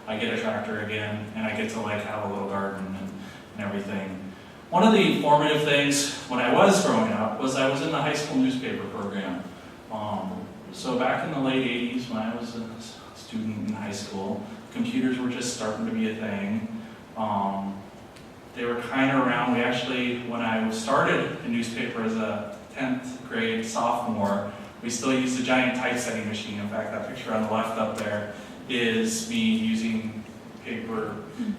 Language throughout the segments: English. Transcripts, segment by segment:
I get a tractor again, and I get to like have a little garden and everything. One of the formative things when I was growing up was I was in the high school newspaper program. So back in the late 80s when I was a student in high school, computers were just starting to be a thing. They were kind of around. We actually, when I started a newspaper as a 10th grade sophomore, we still used a giant typesetting machine. In fact, that picture on the left up there is me using paper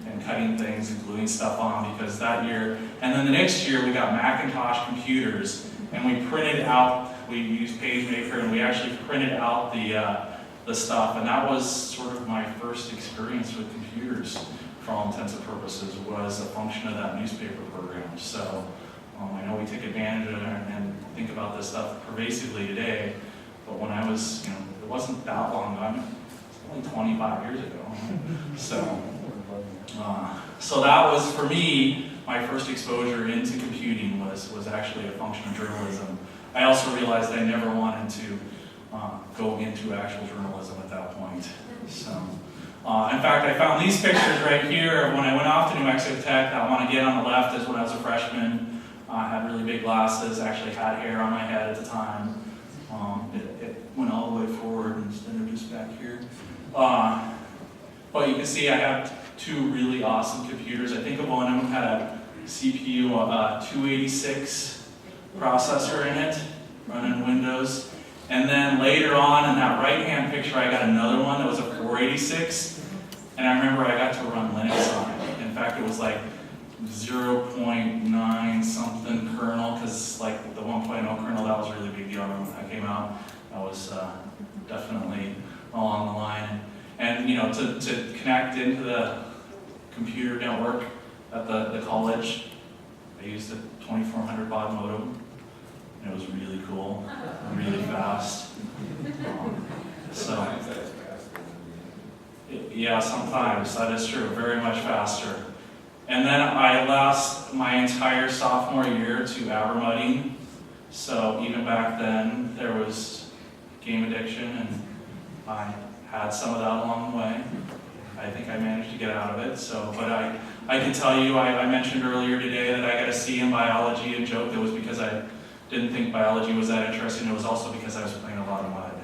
and cutting things and gluing stuff on, because that year, and then the next year we got Macintosh computers, and we printed out, we used PageMaker, and we actually printed out the stuff, and that was sort of my first experience with computers for all intents and purposes, was a function of that newspaper program. So I know we take advantage of it and think about this stuff pervasively today, but when I was, it wasn't that long ago, only 25 years ago. So that was, for me, my first exposure into computing was actually a function of journalism. I also realized I never wanted to go into actual journalism at that point. So, in fact, I found these pictures right here when I went off to New Mexico Tech. That one again on the left is when I was a freshman. I had really big glasses, actually had hair on my head at the time. It went all the way forward instead of just back here. But you can see I have two really awesome computers. I think one of them had a CPU 286 processor in it, running Windows. And then later on in that right-hand picture, I got another one that was a 486. And I remember I got to run Linux on it. In fact, it was like 0.9 something kernel, because like the 1.0 kernel, that was a really big deal. I remember when that came out. That was definitely along the line. And to connect into the computer network at the college, I used a 2400 baud modem. And it was really cool, really fast. Yeah, sometimes that is true. Very much faster. And then I lost my entire sophomore year to Abermudding. So even back then, there was game addiction, and I had some of that along the way. I think I managed to get out of it. But I can tell you, I mentioned earlier today that I got a C in biology and joked it was because I didn't think biology was that interesting. It was also because I was playing a lot of mud,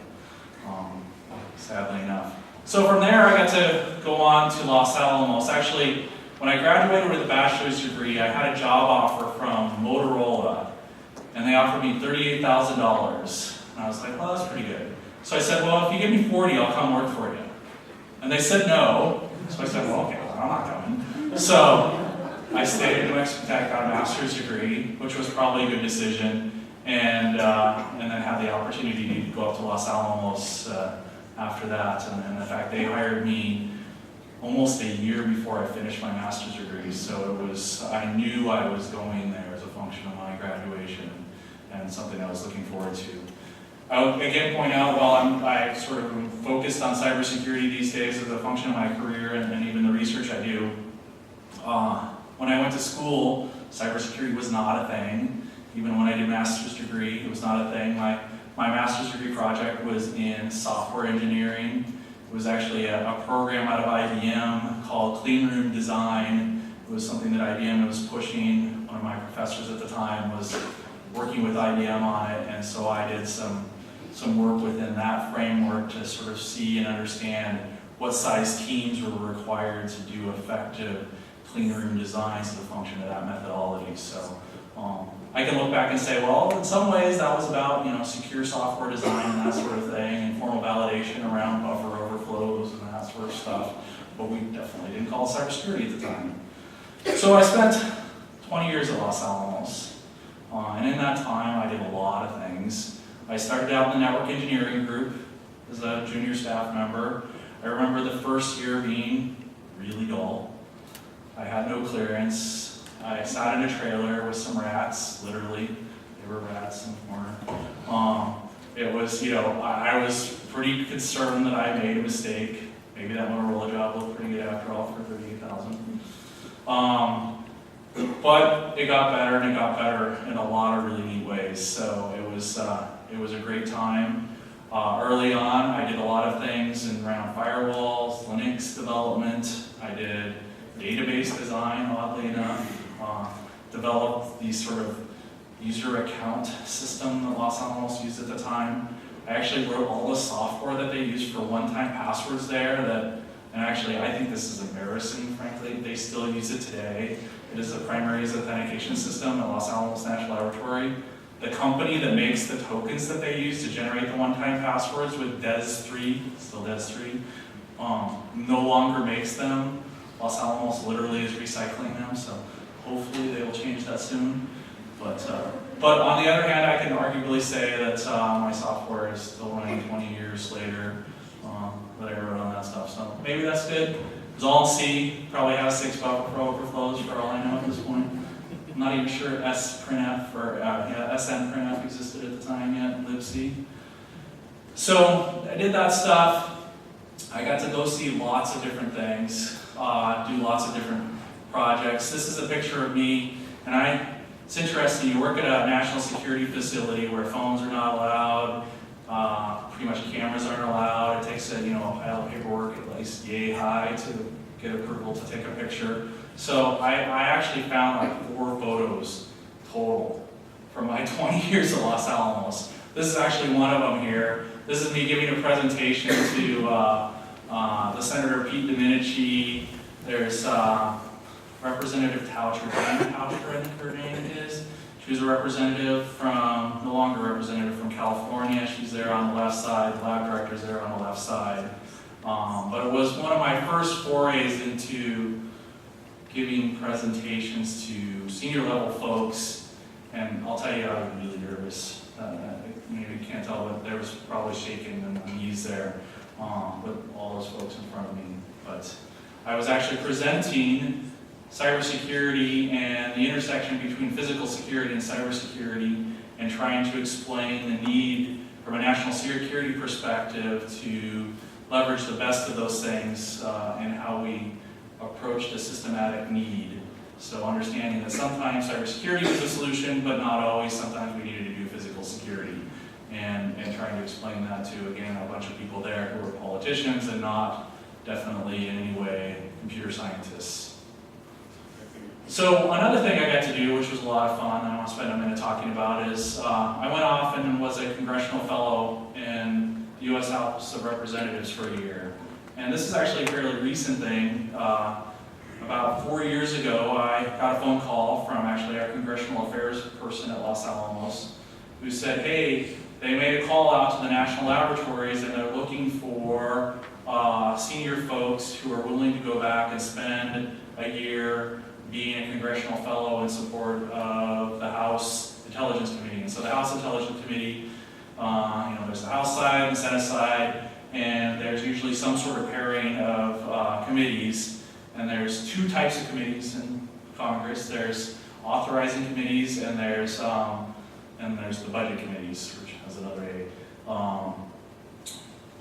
sadly enough. So from there, I got to go on to Los Alamos. Actually, when I graduated with a bachelor's degree, I had a job offer from Motorola, and they offered me $38,000. And I was like, well, that's pretty good. So I said, well, if you give me 40, I'll come work for you. And they said no. So I said, well, okay, I'm not coming. So I stayed at New Mexico Tech, got a master's degree, which was probably a good decision, and then had the opportunity to go up to Los Alamos after that. And in fact, they hired me almost a year before I finished my master's degree. So I knew I was going there as a function of my graduation, and something I was looking forward to. I would again point out, while I sort of focused on cybersecurity these days as a function of my career and even the research I do, when I went to school, cybersecurity was not a thing. Even when I did a master's degree, it was not a thing. My master's degree project was in software engineering. It was actually a program out of IBM called Clean Room Design. It was something that IBM was pushing. One of my professors at the time was working with IBM on it, and so I did some work within that framework to sort of see and understand what size teams were required to do effective clean room designs as a function of that methodology. So I can look back and say, well, in some ways that was about secure software design and that sort of thing, and formal validation around buffer overflows and that sort of stuff. But we definitely didn't call it cybersecurity at the time. So I spent 20 years at Los Alamos, and in that time I did a lot of things. I started out in the network engineering group as a junior staff member. I remember the first year being really dull. I had no clearance. I sat in a trailer with some rats, literally. They were rats and more. It was, I was pretty concerned that I made a mistake. Maybe that Motorola job looked pretty good after all for $38,000. But it got better, and it got better in a lot of really neat ways. So it was a great time. Early on, I did a lot of things around firewalls, Linux development, database design, oddly enough. Developed the sort of user account system that Los Alamos used at the time. I actually wrote all the software that they used for one-time passwords there and actually I think this is embarrassing, frankly. They still use it today. It is the primary authentication system at Los Alamos National Laboratory. The company that makes the tokens that they use to generate the one-time passwords with DES3, still DES3, no longer makes them. Los Alamos literally is recycling them, so hopefully they will change that soon. But on the other hand, I can arguably say that my software is still running 20 years later that I wrote on that stuff. So maybe that's good. It's all in C, probably has 6 buffer overflows for all I know at this point. I'm not even sure sprintf or snprintf existed at the time yet, libc. So I did that stuff. I got to go see lots of different things, do lots of different projects. This is a picture of me, and it's interesting, you work at a national security facility where phones are not allowed, pretty much cameras aren't allowed. It takes a pile of paperwork at least yay high to get approval to take a picture. So I actually found like 4 photos total from my 20 years at Los Alamos. This is actually one of them here. This is me giving a presentation to the Senator Pete Domenici. There's Representative Toucher, Diana Toucher, I think her name is. She was a representative from, no longer a representative from California. She's there on the left side, the lab director's there on the left side. But it was one of my first forays into giving presentations to senior level folks, and I'll tell you, I was really nervous. You can't tell, but there was probably shaking in the knees there with all those folks in front of me. But I was actually presenting cybersecurity and the intersection between physical security and cybersecurity, and trying to explain the need from a national security perspective to leverage the best of those things and how we approach the systematic need. So understanding that sometimes cybersecurity is a solution, but not always. Sometimes we needed to do physical security, and trying to explain that to, again, a bunch of people there who are politicians and not definitely in any way computer scientists. So another thing I got to do, which was a lot of fun, I want to spend a minute talking about, is I went off and was a congressional fellow in the U.S. House of Representatives for a year. And this is actually a fairly recent thing. About 4 years ago, I got a phone call from actually our congressional affairs person at Los Alamos who said, hey, they made a call out to the national laboratories and they're looking for senior folks who are willing to go back and spend a year being a congressional fellow in support of the House Intelligence Committee. And so the House Intelligence Committee, there's the House side and the Senate side, and there's usually some sort of pairing of committees. And there's 2 types of committees in Congress. There's authorizing committees, and there's the budget committees, which has another A.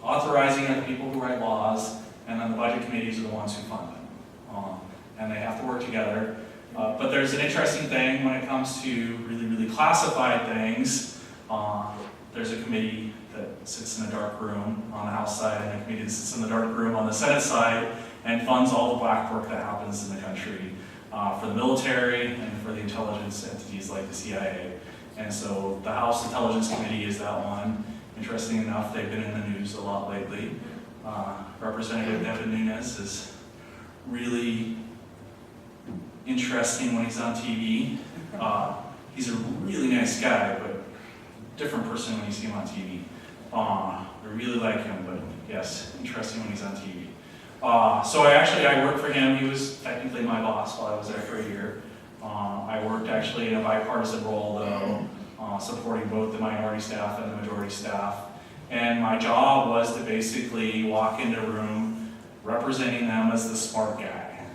Authorizing are the people who write laws, and then the budget committees are the ones who fund them. And they have to work together. But there's an interesting thing when it comes to really, really classified things. There's a committee that sits in a dark room on the House side, and a committee that sits in the dark room on the Senate side, and funds all the black work that happens in the country for the military and for the intelligence entities like the CIA. And so the House Intelligence Committee is that one. Interesting enough, they've been in the news a lot lately. Representative Devin Nunes is really interesting when he's on TV. He's a really nice guy, but different person when you see him on TV. I really like him, but yes, interesting when he's on TV. So I worked for him. He was technically my boss while I was there for a year. I worked actually in a bipartisan role though, supporting both the minority staff and the majority staff. And my job was to basically walk into a room representing them as the smart guy.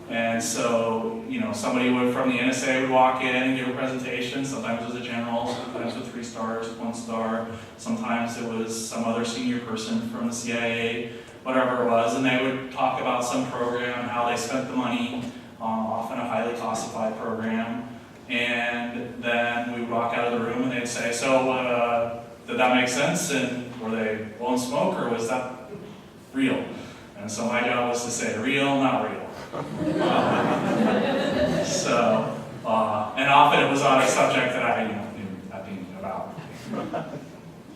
And so, somebody from the NSA would walk in and give a presentation. Sometimes it was a general, sometimes with 3 stars, 1 star. Sometimes it was some other senior person from the CIA, whatever it was. And they would talk about some program and how they spent the money, often a highly classified program. And then we would walk out of the room and they'd say, so did that make sense? And were they blowing smoke or was that real? And so my job was to say real, not real. And often it was on a subject that I knew nothing about.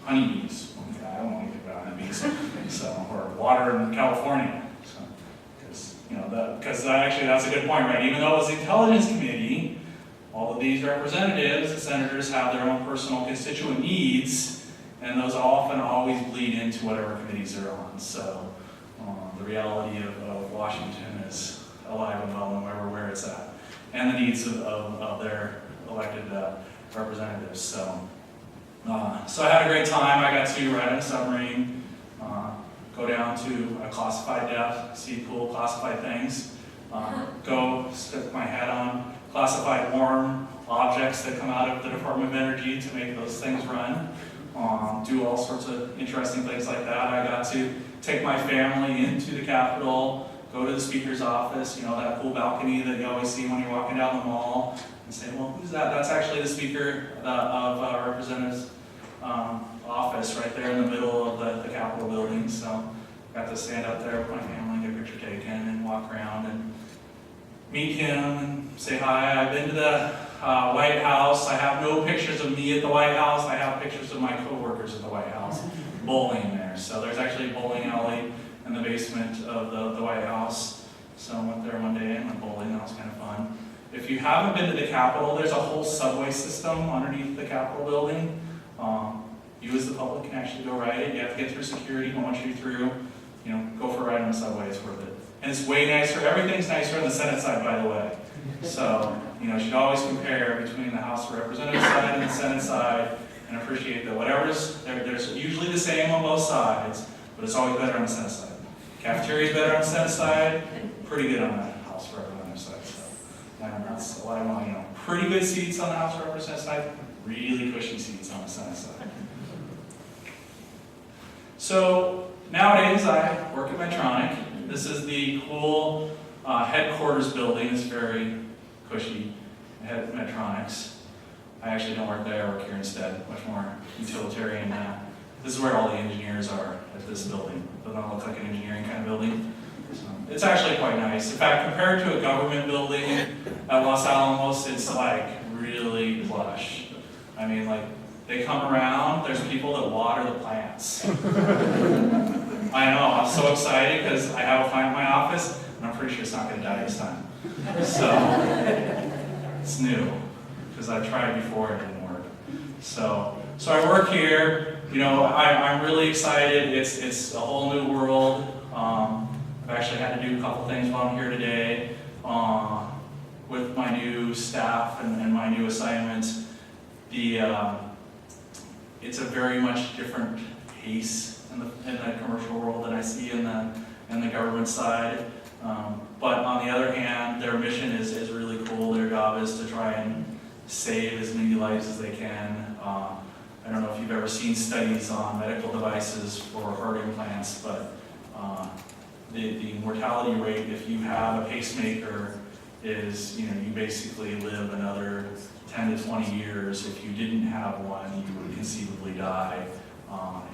Honeybees. Okay, I don't want to think about honeybees. Or water in California. Because actually that's a good point, right? Even though it was the Intelligence Committee, all of these representatives, the senators, have their own personal constituent needs, and those often always bleed into whatever committees they're on. So the reality of Washington is alive and well no matter where it's at, and the needs of their elected representatives. So I had a great time. I got to ride on a submarine, go down to a classified depth, see cool classified things, go stick my head on classified warm objects that come out of the Department of Energy to make those things run, do all sorts of interesting things like that. I got to take my family into the Capitol, go to the Speaker's office, that cool balcony that you always see when you're walking down the mall, and say, well, who's that? That's actually the Speaker of Representatives' office right there in the middle of the Capitol building. So I got to stand up there with my family, get a picture taken, and walk around and meet him and say hi. I've been to the White House. I have no pictures of me at the White House. I have pictures of my coworkers at the White House bowling there. So there's actually a bowling alley in the basement of the White House. So I went there one day and went bowling. That was kind of fun. If you haven't been to the Capitol, there's a whole subway system underneath the Capitol building. You as the public can actually go ride it. You have to get through security. Once you're through, go for a ride on the subway. It's worth it. And it's way nicer. Everything's nicer on the Senate side, by the way. So, you should always compare between the House of Representatives side and the Senate side and appreciate that whatever's, there's usually the same on both sides, but it's always better on the Senate side. Cafeteria's better on the Senate side, pretty good on the House of Representatives side. So, and that's a lot of, pretty good seats on the House of Representatives side, really cushy seats on the Senate side. So, nowadays I work at Medtronic. This is the cool headquarters building. It's very cushy. At Medtronics. I actually don't work there. I work here instead. Much more utilitarian. This is where all the engineers are at this building. It doesn't look like an engineering kind of building. So it's actually quite nice. In fact, compared to a government building at Los Alamos, it's like really plush. I mean, like they come around. There's people that water the plants. I know, I'm so excited because I have a plant in my office, and I'm pretty sure it's not going to die this time. So, it's new, because I tried before, it didn't work. So I work here, I'm really excited. It's a whole new world. I've actually had to do a couple things while I'm here today with my new staff and my new assignments. It's a very much different pace in the commercial world than I see in the government side. But on the other hand, their mission is really cool. Their job is to try and save as many lives as they can. I don't know if you've ever seen studies on medical devices for heart implants, but the mortality rate if you have a pacemaker is, you basically live another 10 to 20 years. If you didn't have one, you would conceivably die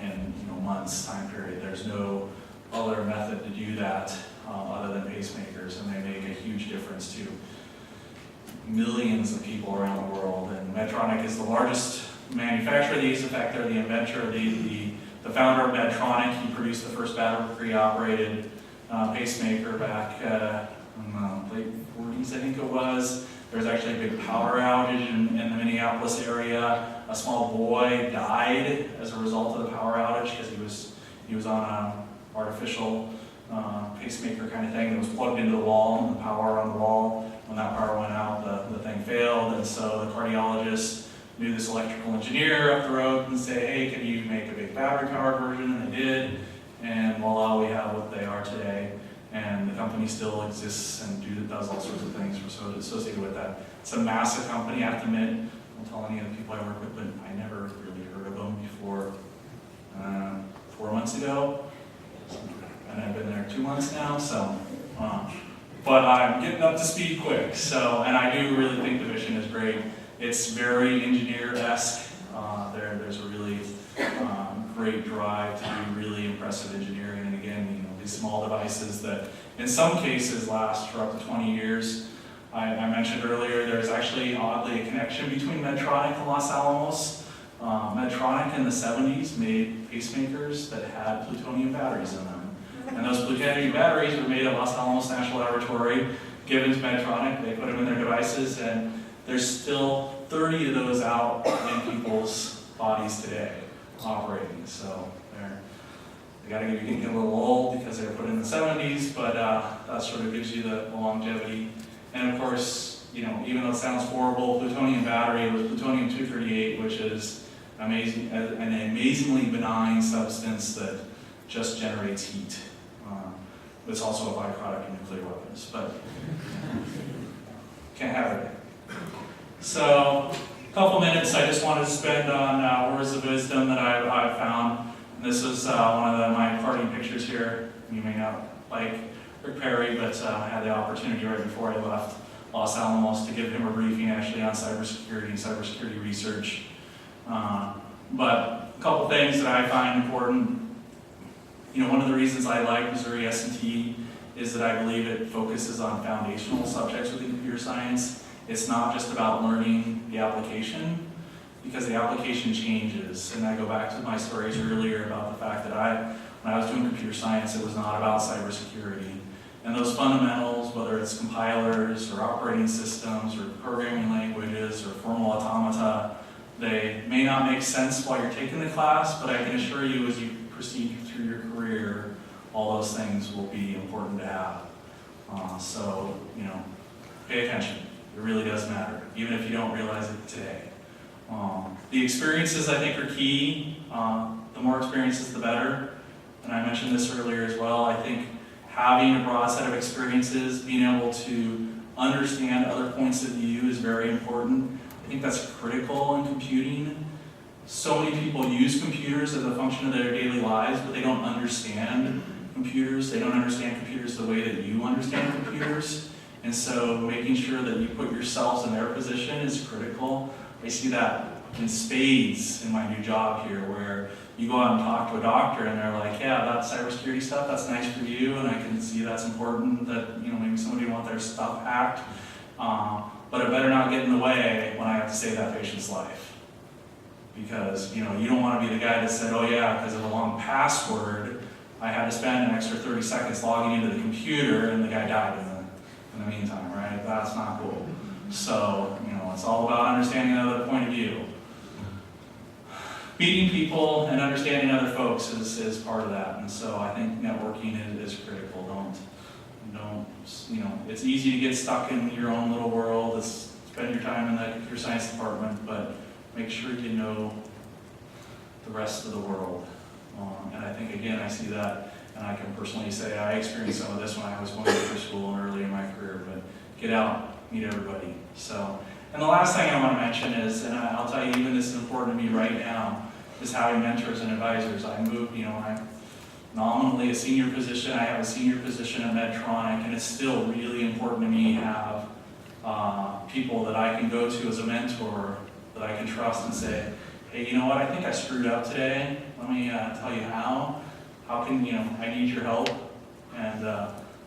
in months time period. There's no other method to do that other than pacemakers, and they make a huge difference to millions of people around the world. And Medtronic is the largest manufacturer of these. In fact, they're the inventor, the founder of Medtronic. He produced the first battery-operated pacemaker back in the late 40s, I think it was. There was actually a big power outage in the Minneapolis area. A small boy died as a result of the power outage because he was on an artificial pacemaker kind of thing that was plugged into the wall, and the power on the wall. When that power went out, the thing failed, and so the cardiologist knew this electrical engineer up the road and said, hey, can you make a big battery-powered version? And they did, and voila, we have what they are today. And the company still exists and does all sorts of things associated with that. It's a massive company, I have to admit. I won't tell any of the people I work with, but I never really heard of them before 4 months ago. And I've been there 2 months now, so. But I'm getting up to speed quick, and I do really think the mission is great. It's very engineer-esque. There's a really great drive to do really impressive engineering, and again, these small devices that in some cases last for up to 20 years. I mentioned earlier there's actually oddly a connection between Medtronic and Los Alamos. Medtronic in the 70s made pacemakers that had plutonium batteries in them. And those plutonium batteries were made at Los Alamos National Laboratory, given to Medtronic. They put them in their devices, and there's still 30 of those out in people's bodies today operating. So they got to get a little old because they were put in the 70s, but that sort of gives you the longevity. And of course, even though it sounds horrible, plutonium battery was plutonium-238, which is amazing, an amazingly benign substance that just generates heat. It's also a byproduct of nuclear weapons, but can't have it. So, a couple minutes I just wanted to spend on words of wisdom that I've found. And this is one of my parting pictures here. You may not like Rick Perry, but I had the opportunity right before I left Los Alamos to give him a briefing actually on cybersecurity and cybersecurity research. But a couple things that I find important. One of the reasons I like Missouri S&T is that I believe it focuses on foundational subjects within computer science. It's not just about learning the application, because the application changes. And I go back to my stories earlier about the fact that when I was doing computer science, it was not about cybersecurity. And those fundamentals, whether it's compilers or operating systems or programming languages or formal automata, they may not make sense while you're taking the class, but I can assure you as you proceed through your career, all those things will be important to have. So, pay attention. It really does matter, even if you don't realize it today. The experiences, I think, are key. The more experiences, the better. And I mentioned this earlier as well. I think having a broad set of experiences, being able to understand other points of view is very important. I think that's critical in computing. So many people use computers as a function of their daily lives, but they don't understand computers. They don't understand computers the way that you understand computers. And so making sure that you put yourselves in their position is critical. I see that in spades in my new job here, where you go out and talk to a doctor and they're like, yeah, that cybersecurity stuff, that's nice for you, and I can see that's important that maybe somebody wants their stuff hacked, but it better not get in the way when I have to save that patient's life. Because you don't want to be the guy that said, oh yeah, because of a long password, I had to spend an extra 30 seconds logging into the computer and the guy died in the meantime, right? That's not cool. So, it's all about understanding another point of view. Meeting people and understanding other folks is part of that, and so I think networking is critical. Don't, it's easy to get stuck in your own little world, spend your time in the computer science department, but make sure you know the rest of the world. And I think, again, I see that, and I can personally say I experienced some of this when I was going to school and early in my career, but get out, meet everybody. So, and the last thing I want to mention is, and I'll tell you, even this is important to me right now, is having mentors and advisors. I moved, I'm nominally a senior position. I have a senior position at Medtronic, and it's still really important to me to have people that I can go to as a mentor that I can trust and say, hey, you know what, I think I screwed up today. Let me tell you how. How can, I need your help. And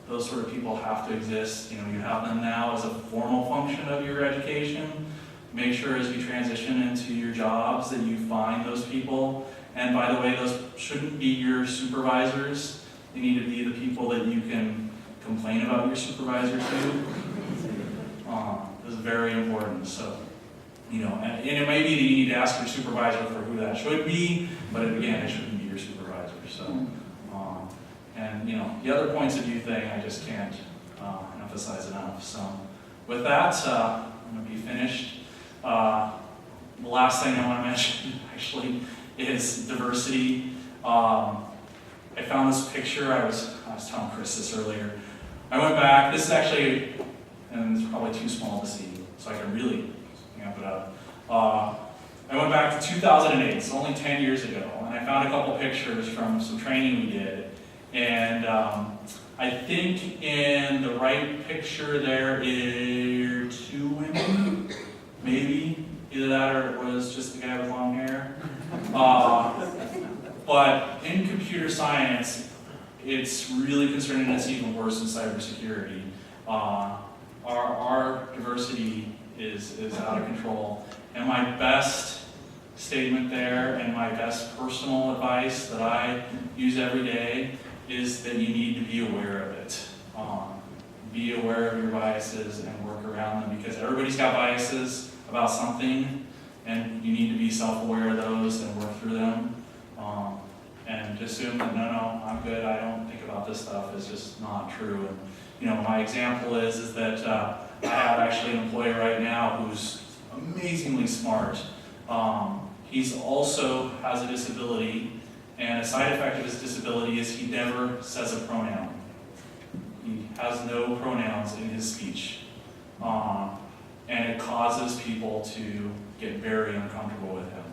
those sort of people have to exist. You have them now as a formal function of your education. Make sure as you transition into your jobs that you find those people. And by the way, those shouldn't be your supervisors. They need to be the people that you can complain about your supervisor to. This is very important. So, and it may be that you need to ask your supervisor for who that should be, but again, it shouldn't be your supervisor. So, and the other points of view thing, I just can't emphasize enough. So, with that, I'm going to be finished. The last thing I want to mention, actually, is diversity. I found this picture. I was telling Chris this earlier. I went back. This is actually, and it's probably too small to see, so I can really amp it up. I went back to 2008, so only 10 years ago, and I found a couple pictures from some training we did. And I think in the right picture there are 2 women, maybe. Either that or it was just the guy with long hair. But in computer science, it's really concerning. It's even worse in cybersecurity. Our diversity is out of control. And my best statement there and my best personal advice that I use every day is that you need to be aware of it. Be aware of your biases and work around them, because everybody's got biases about something, and you need to be self-aware of those and work through them. And assume that no, I'm good, I don't think about this stuff, is just not true. And you know, my example is that I have actually an employee right now who's amazingly smart. He's also has a disability, and a side effect of his disability is he never says a pronoun. He has no pronouns in his speech. And it causes people to get very uncomfortable with him.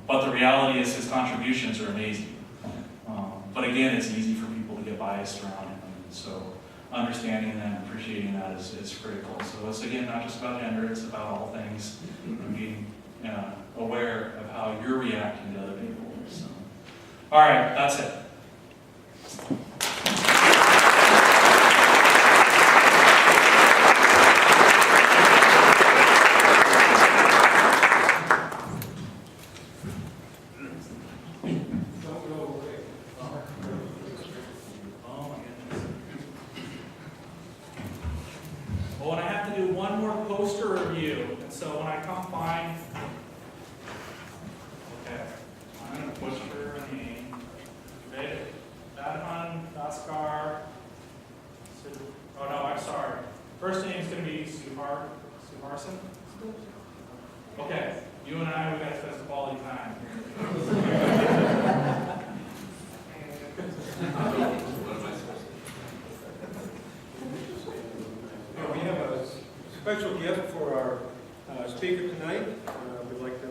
But the reality is his contributions are amazing. But again, it's easy for people to get biased around him. So understanding that and appreciating that is critical. So it's, again, not just about gender, it's about all things, and being aware of how you're reacting to other people. So, all right, that's it. Okay, you and I, we got to spend some quality time. We have a special gift for our speaker tonight. We'd like to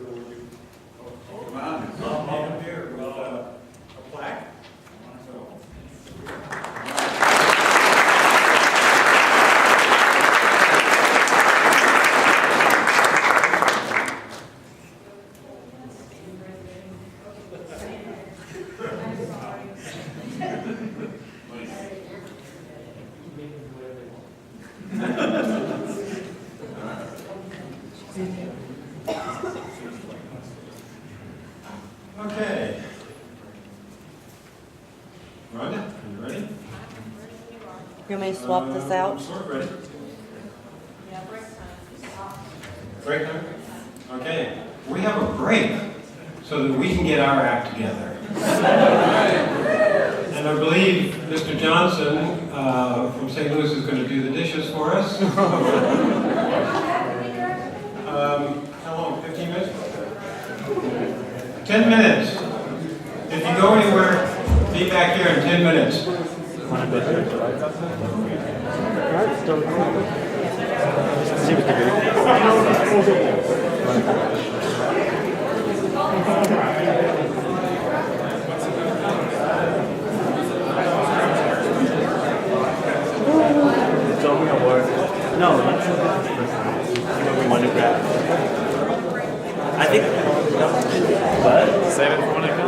come on here with a plaque. Okay. Rhonda, are you ready? You want me to swap this out? Sort of ready. Break time? Okay. We have a break so that we can get our act together. And I believe Mr. Johnson from St. Louis is going to do the dishes for us. How long? 15 minutes? 10 minutes. If you go anywhere, be back here in 10 minutes. No, that's we want to grab. I think. What? Save it for when it comes.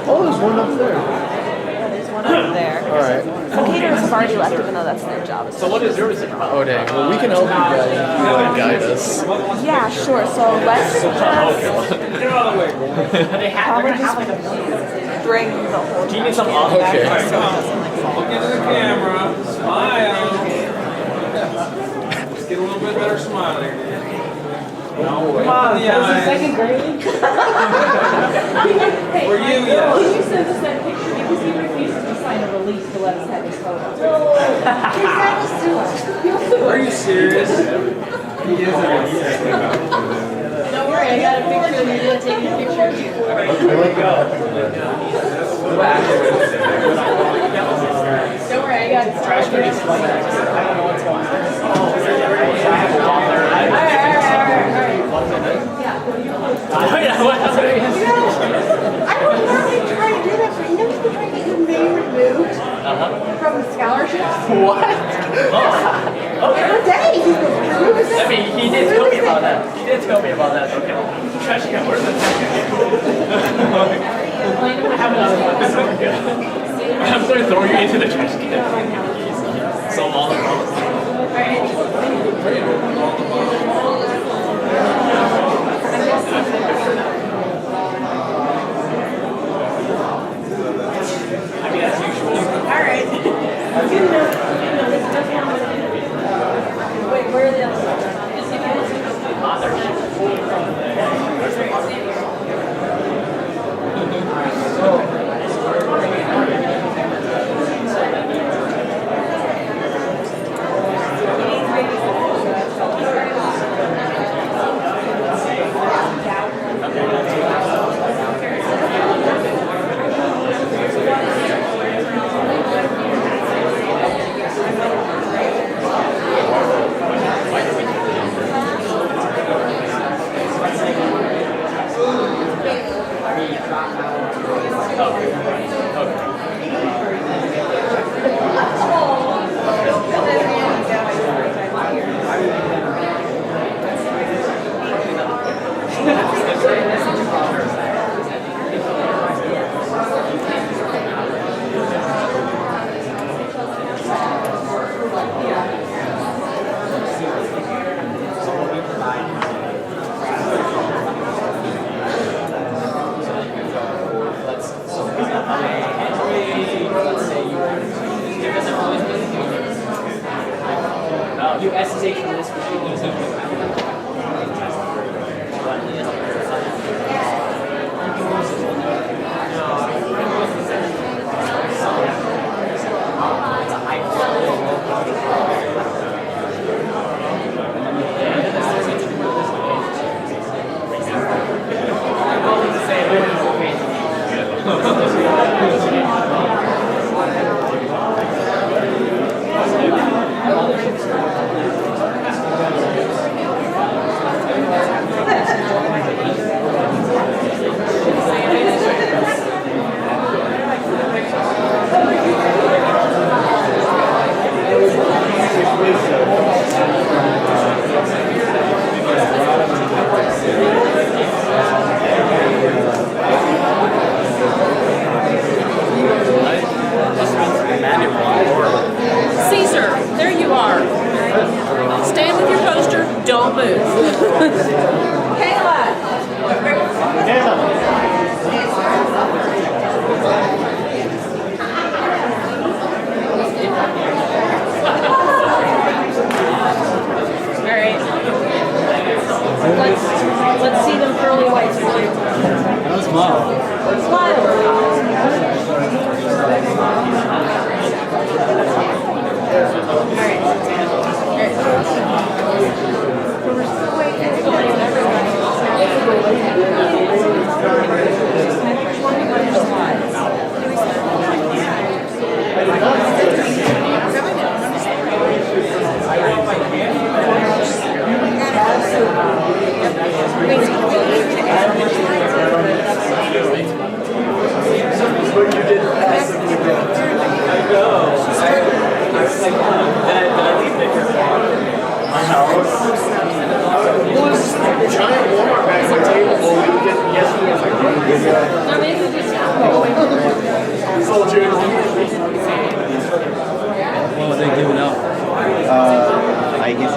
Oh, there's one up there. Yeah, there's one over there. All right. Some caterers have already left, even though that's their job. So what is yours about? Oh, dang. Well, we can help you guys if you want to guide us. Yeah, sure. So let's just Probably just bring the whole. do you need some off back? Okay. Look into the camera. Smile. Let's get a little bit better smile there. Come on, yeah. Second grade? For you, Can yes. you send us that picture? Because he refuses to sign a release to let us have his photo. Are you serious? Don't worry, I got a picture of you taking a picture of you. Don't worry, I got trash cans. I don't normally try to do that, but you know you've been trying to get your name removed from scholarships? What? Every day he's been removed. I mean, he did tell me about that. He did tell me about that. Okay. Trash can, where's the trash can? I have another one. I'm going to throw you into the trash can. So all the Wait, where are the other ones? You SSH for this Caesar, there you are. Stand with your poster, don't move. Kayla. All right. Let's see them pearly whites. That was mom. Giant Walmart bags on table. Well, we would get yesterday. No, maybe we just What are they giving out? I guess.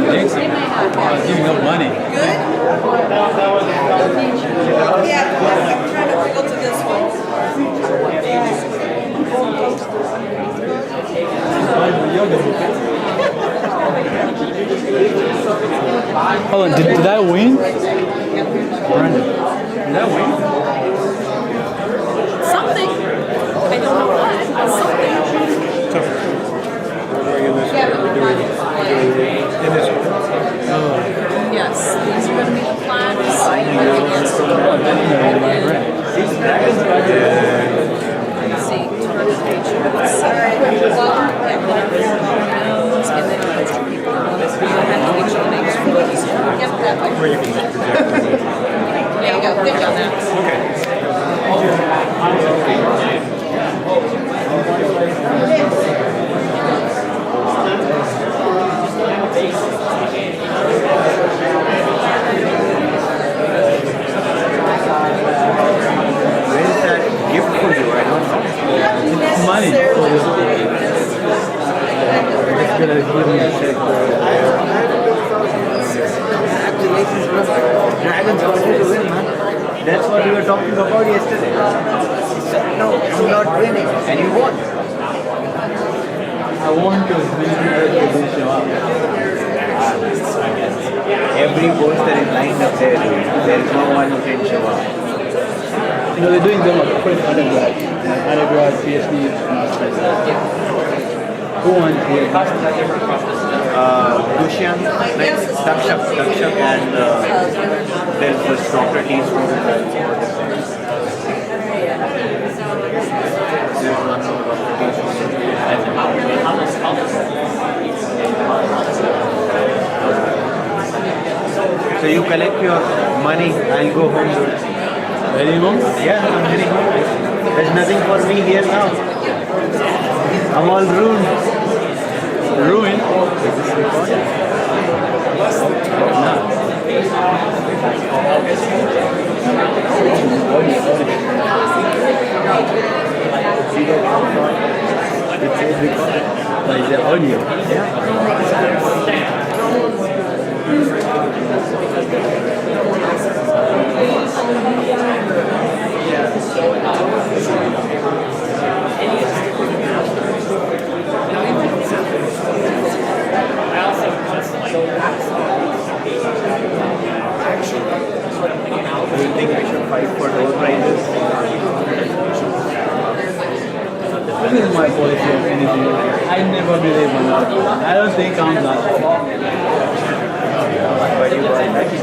Thanks. Giving out money. Yeah, I'm trying to wiggle to this one. Hold on, did I win? Brandon, did I win? Something. I don't know what, but something. Yes, these are going to be the plaques. Let's see, certifications. And then extra people. I have to get your names for those. Yep, that way. There you go. Good job now. Where is that gift for you? I don't know. It's money. It's gonna give me a check. Congratulations, bro. Dragons wanted to win, man. That's what we were talking about yesterday. He said, no, I'm not winning. And you won. I want to win, didn't show up. Every poster is lined up there. There is no one who can show up. You know, they're doing them like quick undergrad, PhD, master's. Who won here? Dushyant, Dakshak, and there's the Socrates from So you collect your money, I'll go home. Very home? Yeah, I'm heading home. There's nothing for me here now. I'm all ruined. Ruin? Like the audio. Do you think I should fight for those prizes? This is my policy of anything. I never believe in that. I don't think I'm that. But you are lucky.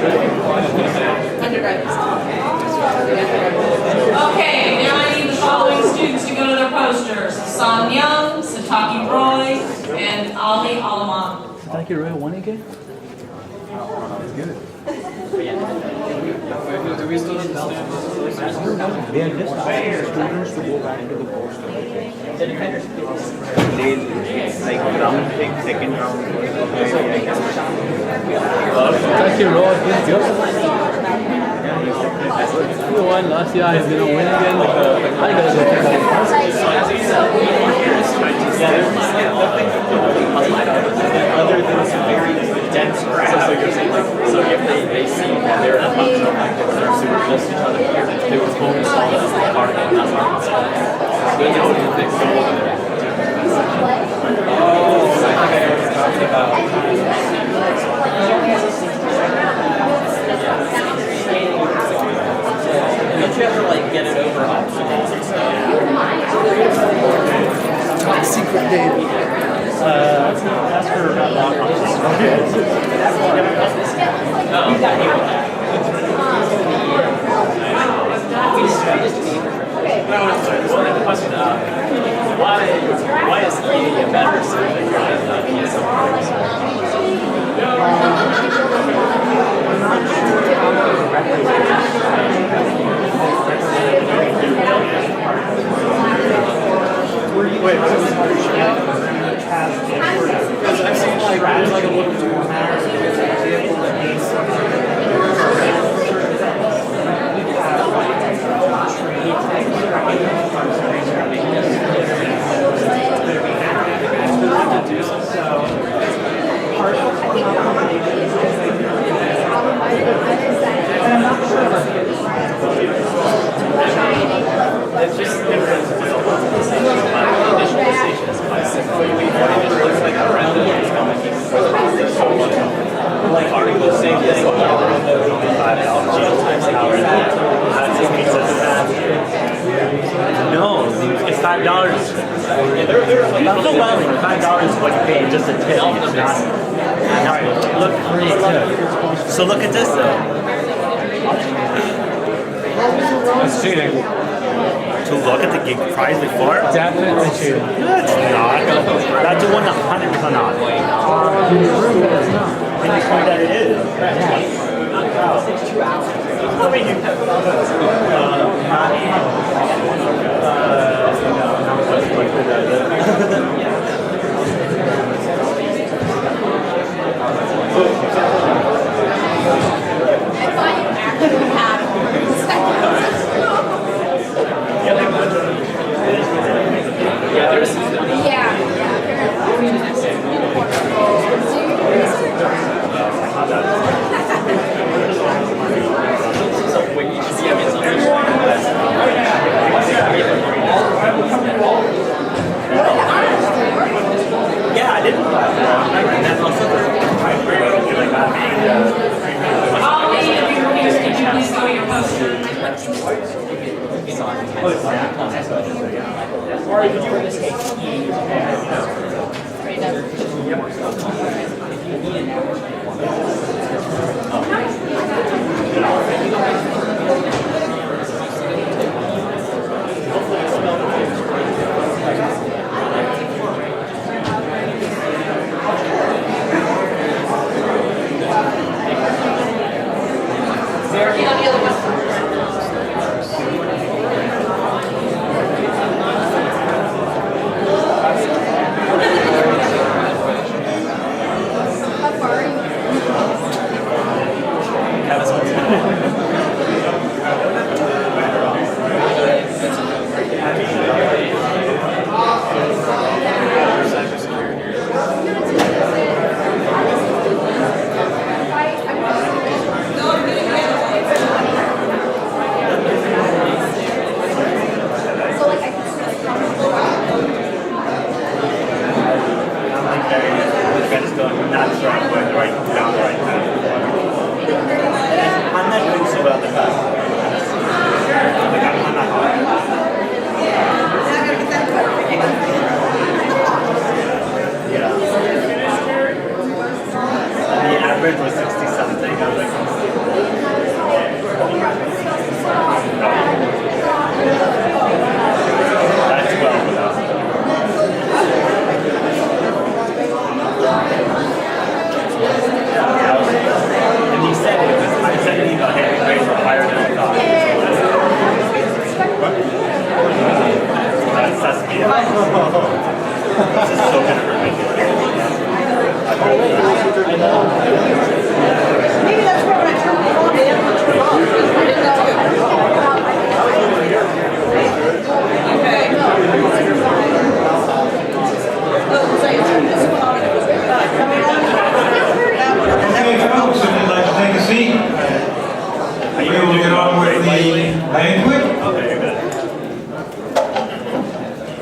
Okay, now I need the following students to go to their posters. San Young, Sataki Roy, and Ali Alaman. Sataki Roy won again? They are just asking students to go back to the poster. They like round thing, second round. Sataki Roy is good. He won last year, he's gonna win again. I gotta go check out. Other than some very dense grass. So you're saying like, so if they see that they're a functional active, they're super close to each other, they would focus on this particle, and that's not so they know what they go over there. Oh, I think I know what you're talking about. Don't you have to like get it over obstacles and stuff? Top secret data. That's for lock on. The question, why is EA a better simulator than PSO? Wait, what was because I've seen like there's like a little dude there. So look at this though. It's cheating. To look at the gig prize before? Definitely cheating. That's not. That's a 100% not. And you point that it is. I mean, you yeah, I didn't. And then also, Ollie, if you're here, could you please go to your poster?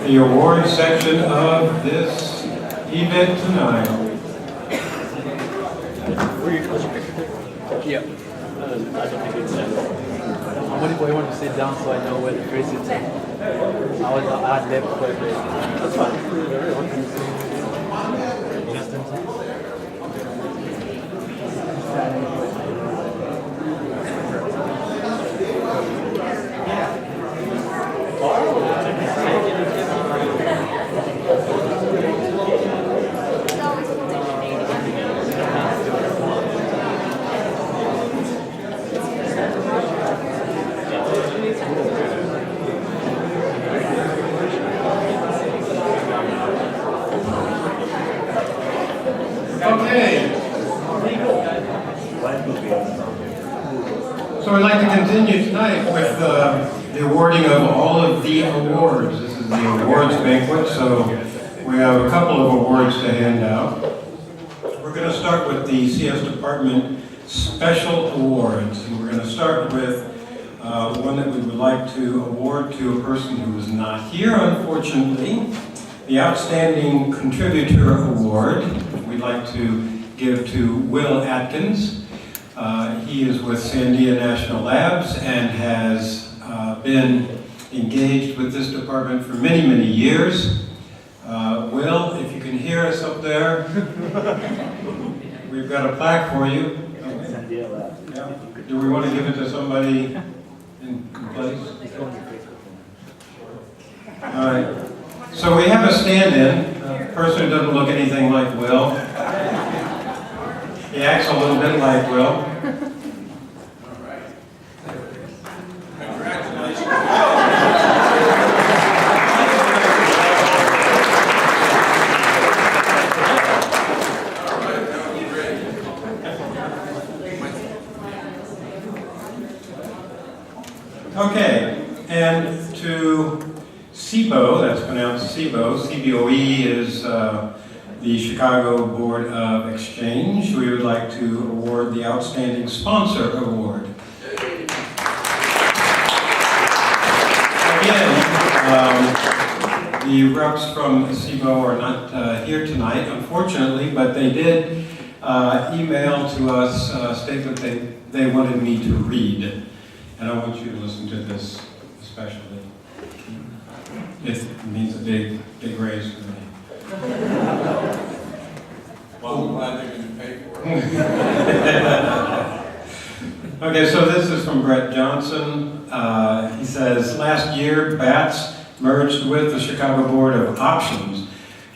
The award section of this event tonight. Yeah. I'm waiting for everyone to sit down so I know where the face is. I had left quite a bit. That's fine. So we'd like to continue tonight with the awarding of all of the awards. This is the awards banquet, so we have a couple of awards to hand out. We're going to start with the CS Department Special Awards, and we're going to start with one that we would like to award to a person who is not here, unfortunately. The Outstanding Contributor Award we'd like to give to Will Atkins. He is with Sandia National Labs and has been engaged with this department for many, many years. Will, if you can hear us up there, we've got a plaque for you. Yeah. Do we want to give it to somebody in place? All right. So we have a stand-in, a person who doesn't look anything like Will. He acts a little bit like Will. Okay, and to CBOE, that's pronounced CBOE, CBOE is the Chicago Board of Exchange. We would like to award the Outstanding Sponsor Award. Again, the reps from CBOE are not here tonight, unfortunately, but they did email to us a statement they wanted me to read. And I want you to listen to this especially. It means a big raise for me. Well, I'm glad they're going to pay for it. Okay, so this is from Brett Johnson. He says, last year, BATS merged with the Chicago Board of Options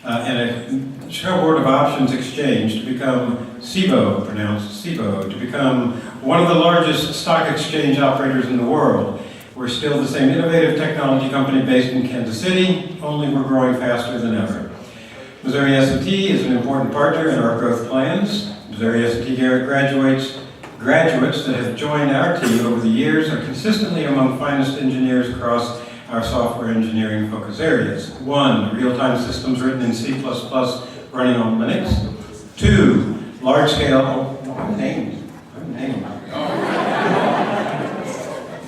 and a Chicago Board of Options Exchange to become CBOE, pronounced CBOE, to become one of the largest stock exchange operators in the world. We're still the same innovative technology company based in Kansas City, only we're growing faster than ever. Missouri S&T is an important partner in our growth plans. Missouri S&T graduates that have joined our team over the years are consistently among finest engineers across our software engineering focus areas. 1, real-time systems written in C++ running on Linux. 2, large-scale,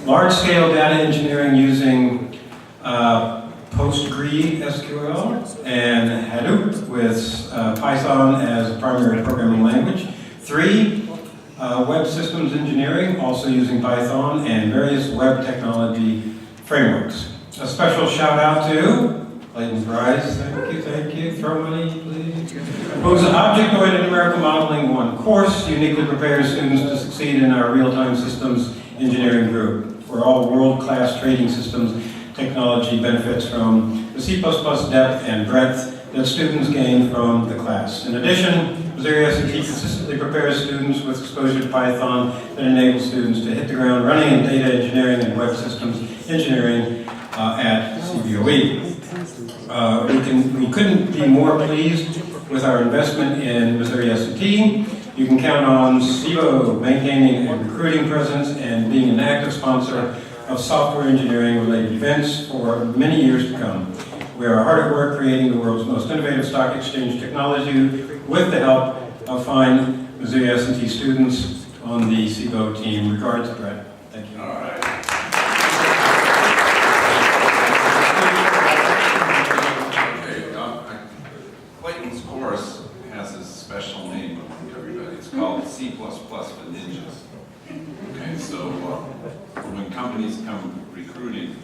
large-scale data engineering using PostgreSQL and Hadoop with Python as a primary programming language. 3, web systems engineering, also using Python and various web technology frameworks. A special shout out to Clayton Price, thank you, throw money please, whose object-oriented numerical modeling 1 course uniquely prepares students to succeed in our real-time systems engineering group, where all world-class trading systems technology benefits from the C++ depth and breadth that students gain from the class. In addition, Missouri S&T consistently prepares students with exposure to Python that enables students to hit the ground running in data engineering and web systems engineering at CBOE. We couldn't be more pleased with our investment in Missouri S&T. You can count on CBOE maintaining a recruiting presence and being an active sponsor of software engineering related events for many years to come. We are hard at work creating the world's most innovative stock exchange technology with the help of fine Missouri S&T students on the CBOE team. Regards, Brett. Thank you. All right. Clayton's course has a special name among everybody. It's called C++ for Ninjas. Okay, so when companies come recruiting,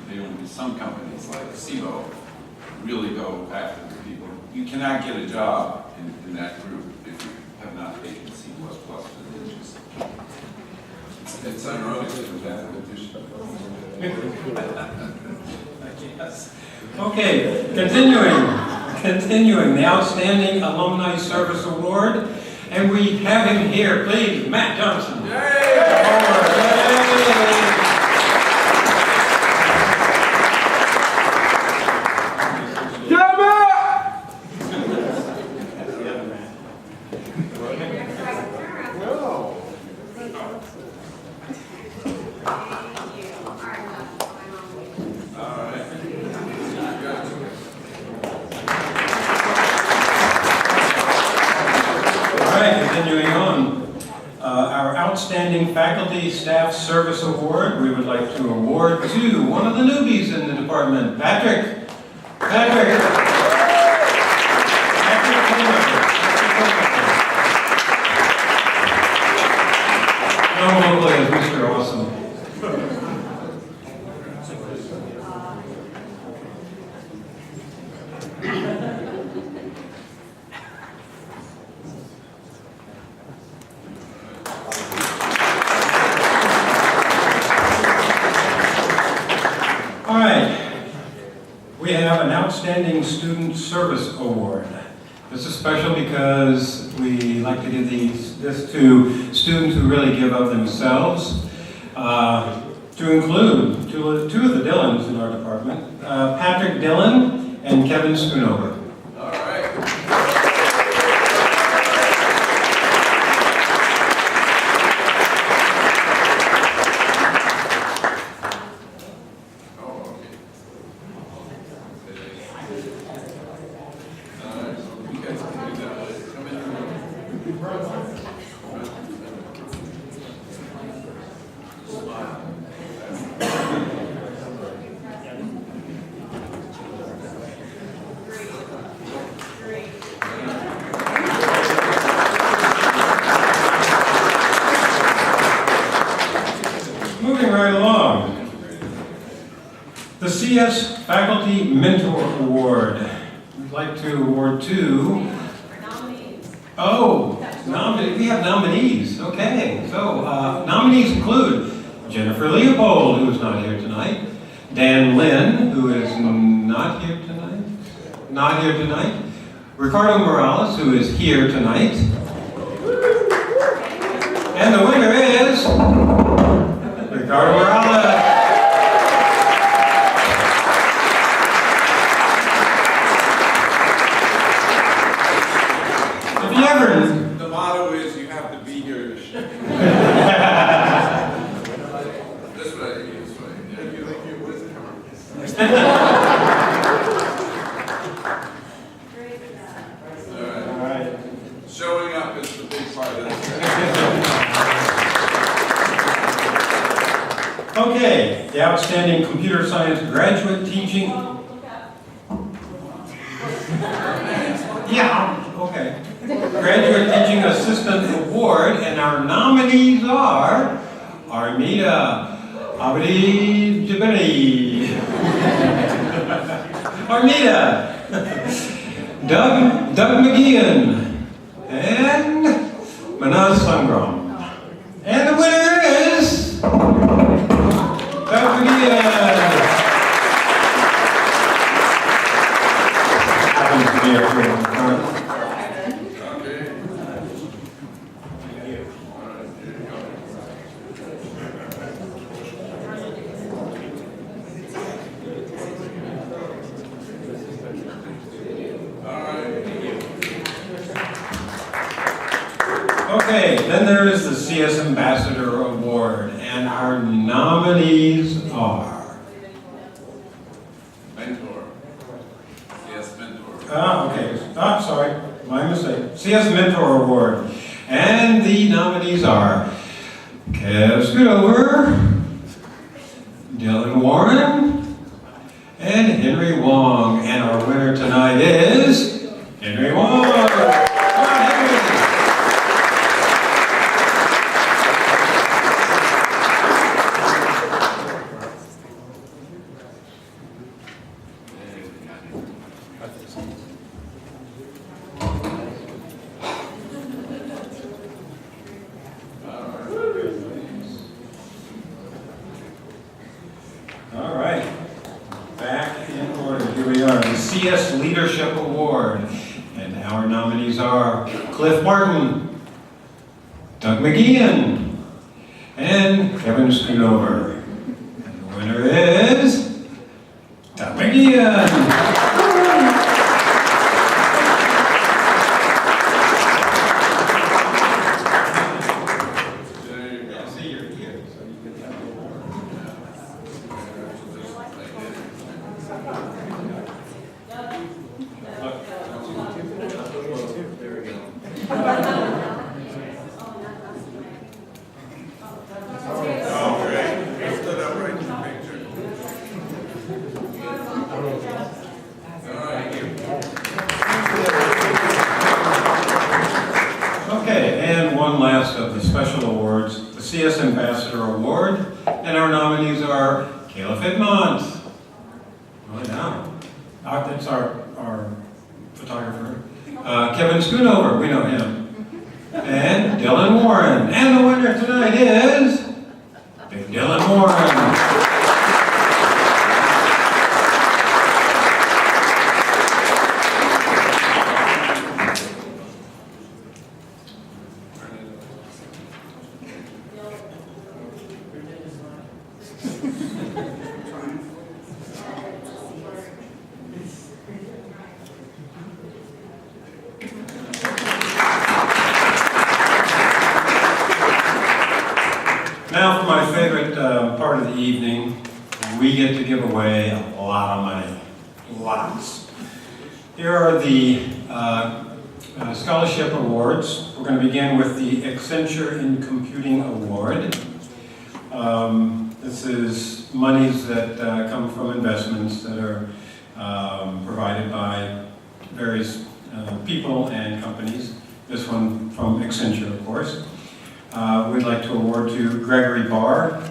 some companies like CBOE really go after the people. You cannot get a job in that group if you have not taken C++ for Ninjas. It's ironic with that competition. Yes. Okay, continuing the Outstanding Alumni Service Award, and we have him here, please, Matt Johnson. Yay! Continuing on, our Outstanding Faculty Staff Service Award, we would like to award to one of the newbies in the department, Patrick. Known locally as Mr. Awesome. All right, we have an Outstanding Student Service Award. This is special because we like to give this to students who really give of themselves, to include two of the Dillons in our department, Patrick Dillon and Kevin Schoonover. All right. Moving right along, the CS Faculty Mentor Award. We'd like to award to... Oh, we have nominees. Okay, so nominees include Jennifer Leopold, who is not here tonight, Dan Lynn, who is not here tonight, Ricardo Morales, who is here tonight, and the winner is Ricardo Morales. If you ever... The motto is you have to be here to share. This way. Yeah, you like your wisdom. All right. Showing up is the big part of this. Okay, the Outstanding Computer Science Graduate Teaching... Yeah, okay. Graduate Teaching Assistant Award, and our nominees are Armida Abdi Jabari, Armida, Doug McGeehan, and Manaz Sangram. And the winner is Doug McGeehan. Happens to be our friend. Okay, then there is the CS Ambassador Award, and our nominees are... Mentor. CS Mentor. Okay. Sorry. My mistake. CS Mentor Award. And the nominees are Kev Schoonover, Dylan Warren, and Henry Wong. And our winner tonight is Henry Wong. Come on, Henry. All right, back in order. Here we are, the CS Leadership Award. And our nominees are Cliff Martin, Doug McGeehan, and Kevin Schoonover. And the winner is Doug McGeehan. Okay, and one last of the special awards, the CS Ambassador Award, and our nominees are Kayla Fitmont. Really now. That's our photographer. Kevin Schoonover, we know him. And Dylan Warren. And the winner tonight is Big Dylan Warren. evening, we get to give away a lot of money. Lots. Here are the scholarship awards. We're going to begin with the Accenture in Computing Award. This is monies that come from investments that are provided by various people and companies. This one from Accenture, of course. We'd like to award to Gregory Barr,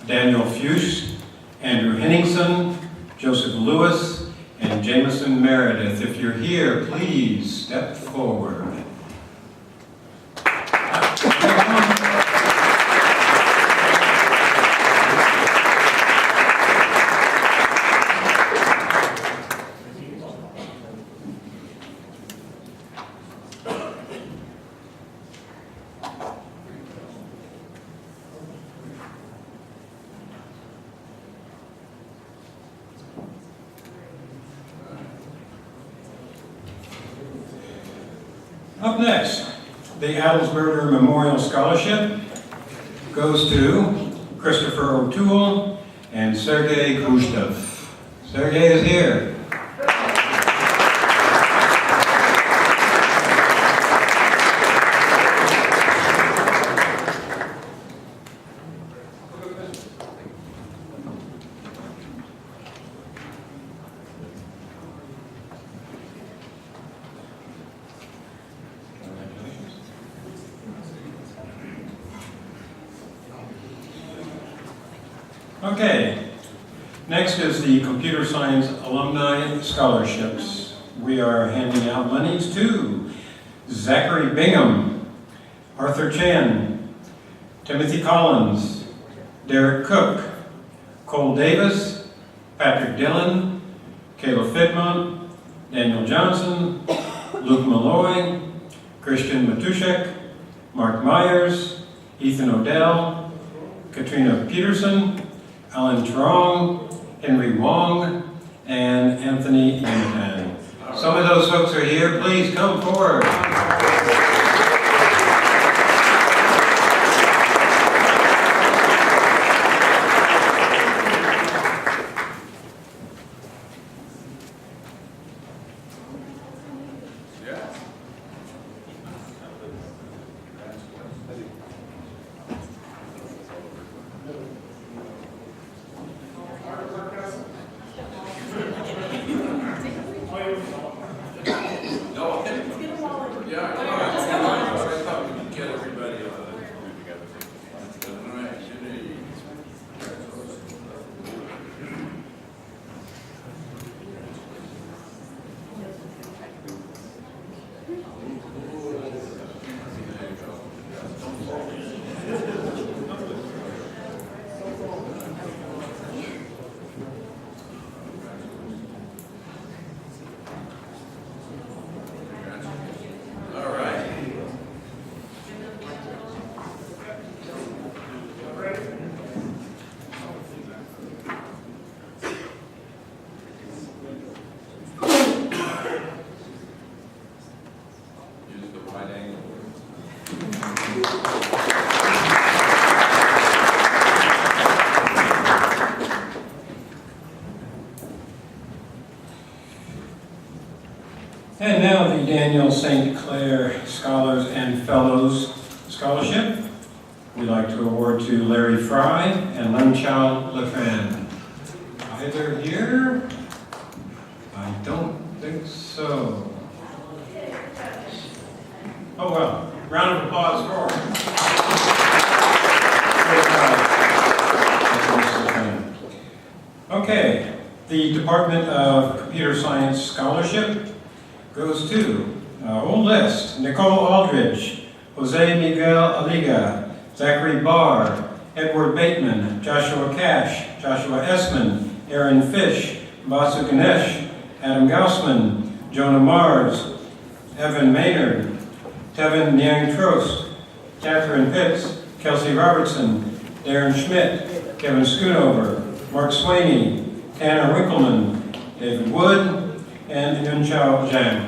Daniel Fuchs, Andrew Henningson, Joseph Lewis, and Jameson Meredith. If you're here, please step forward. Up next, the Adelsberger Memorial Scholarship goes to Christopher O'Toole and Sergei Khrushchev. Sergei is here. Okay, next is the Computer Science Alumni Scholarships. We are handing out monies to Zachary Bingham, Arthur Chan, Timothy Collins, Derek Cook, Cole Davis, Patrick Dillon, Kayla Fitmont, Daniel Johnson, Luke Malloy, Christian Matuszek, Mark Myers, Ethan Odell, Katrina Peterson, Alan Trong, Henry Wong, and Anthony Yantan. Some of those folks are here. Please come forward. And now the Daniel St. Clair Scholars and Fellows Scholarship. We'd like to award to Larry Fry and Lun Chao Lefan. Either here? I don't think so. Oh well, round of applause for them. Okay, the Department of Computer Science Scholarship goes to whole list: Nicole Aldridge, Jose Miguel Aliga, Zachary Barr, Edward Bateman, Joshua Cash, Joshua Essman, Aaron Fish, Basu Ganesh, Adam Gaussman, Jonah Mars, Evan Maynard, Tevin Nyang Trost, Catherine Pitts, Kelsey Robertson, Darren Schmidt, Kevin Schoonover, Mark Swaney, Tanner Winkleman, David Wood, and Yun Chao Zhang.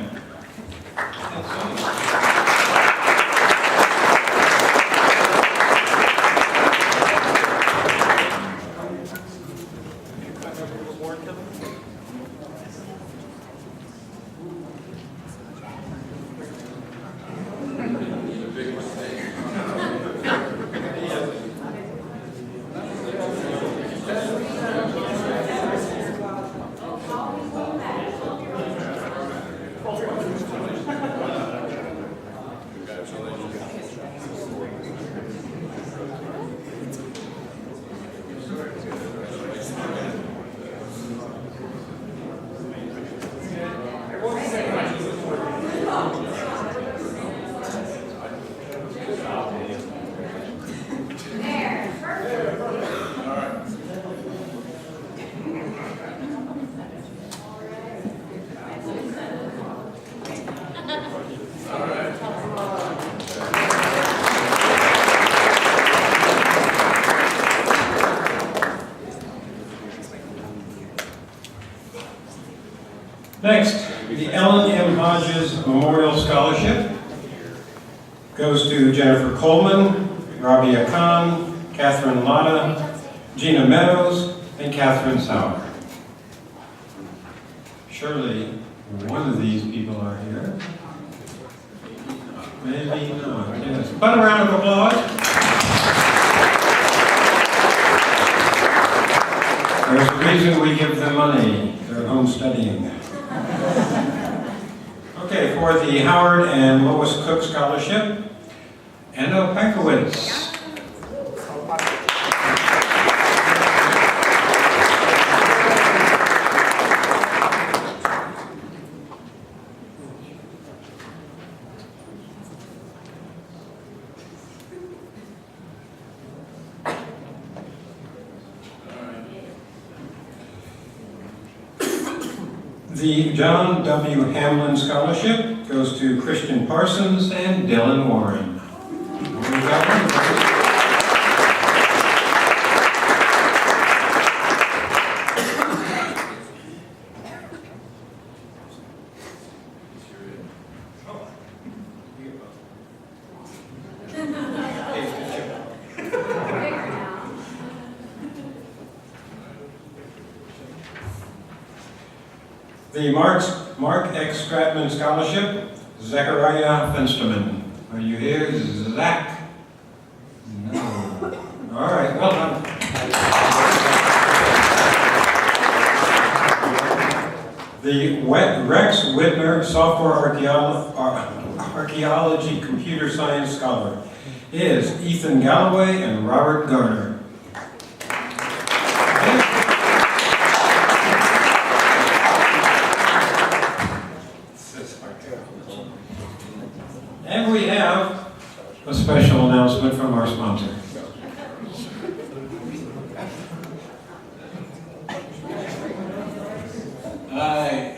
Next, the Ellen M. Hodges Memorial Scholarship goes to Jennifer Coleman, Rabia Khan, Catherine Latta, Gina Meadows, and Catherine Sauer. Surely one of these people are here. Maybe not, yes. But a round of applause. There's a reason we give them money. They're home studying. Okay, for the Howard and Lois Cook Scholarship, Anna Pankowitz. The John W. Hamlin Scholarship goes to Christian Parsons and Dylan Warren. The Mark X. Stratman Scholarship, Zechariah Fensterman. Are you here, Zach? No. All right, well done. The Rex Whitner Software Archaeology Computer Science Scholar is Ethan Galloway and Robert Garner. And we have a special announcement from our sponsor.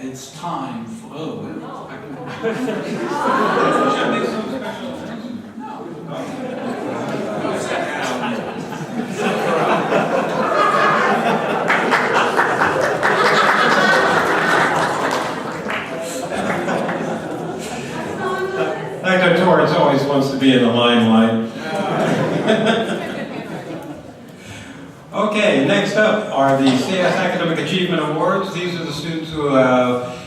It's time for... Dr. Torrance always wants to be in the limelight. Okay, next up are the CS Academic Achievement Awards. These are the students who have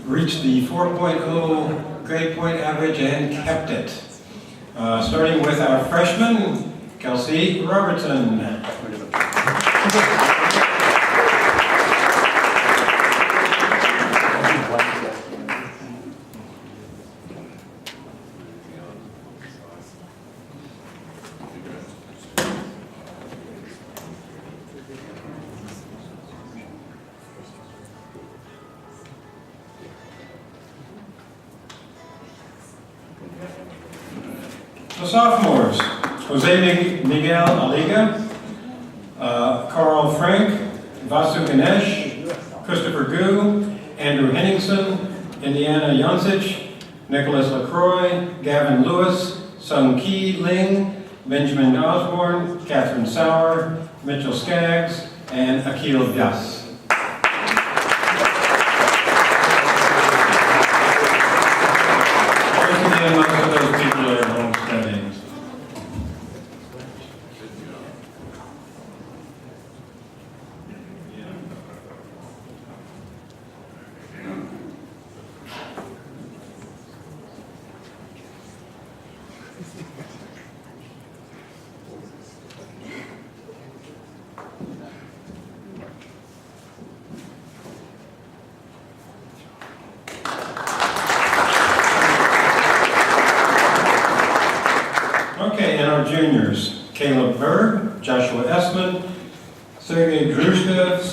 reached the 4.0 grade point average and kept it. Starting with our freshman, Kelsey Robertson. The sophomores, Jose Miguel Aliga, Carl Frank, Vasu Ganesh, Christopher Gu, Andrew Henningson, Indiana Yancich, Nicholas LaCroix, Gavin Lewis, Sung Ki Ling, Benjamin Osborne, Catherine Sauer, Mitchell Skaggs, and Akil Vyas. Most of those people are home studying.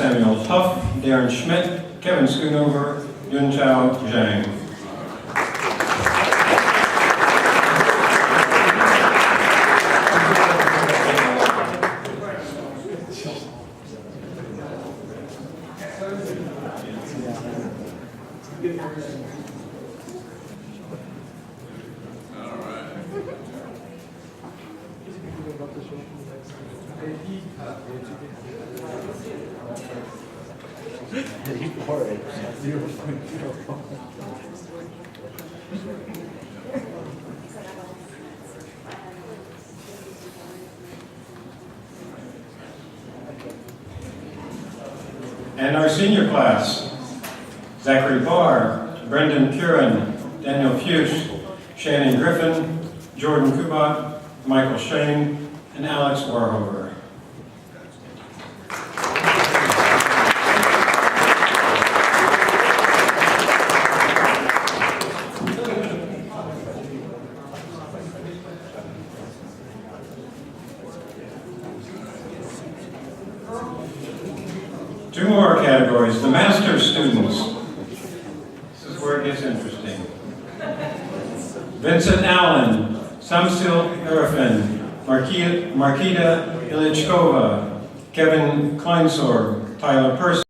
Samuel Tuff, Darren Schmidt, Kevin Schoonover, Yun Chao Zhang. All right. And our senior class, Zachary Barr, Brendan Curran, Daniel Fuchs, Shannon Griffin, Jordan Kubat, Michael Shane, and Alex Warhover. Two more categories, the master's students. This is where it gets interesting. Vincent Allen, Samsil Arifin, Markita Ilichkova, Kevin Kleinsor, Tyler Person.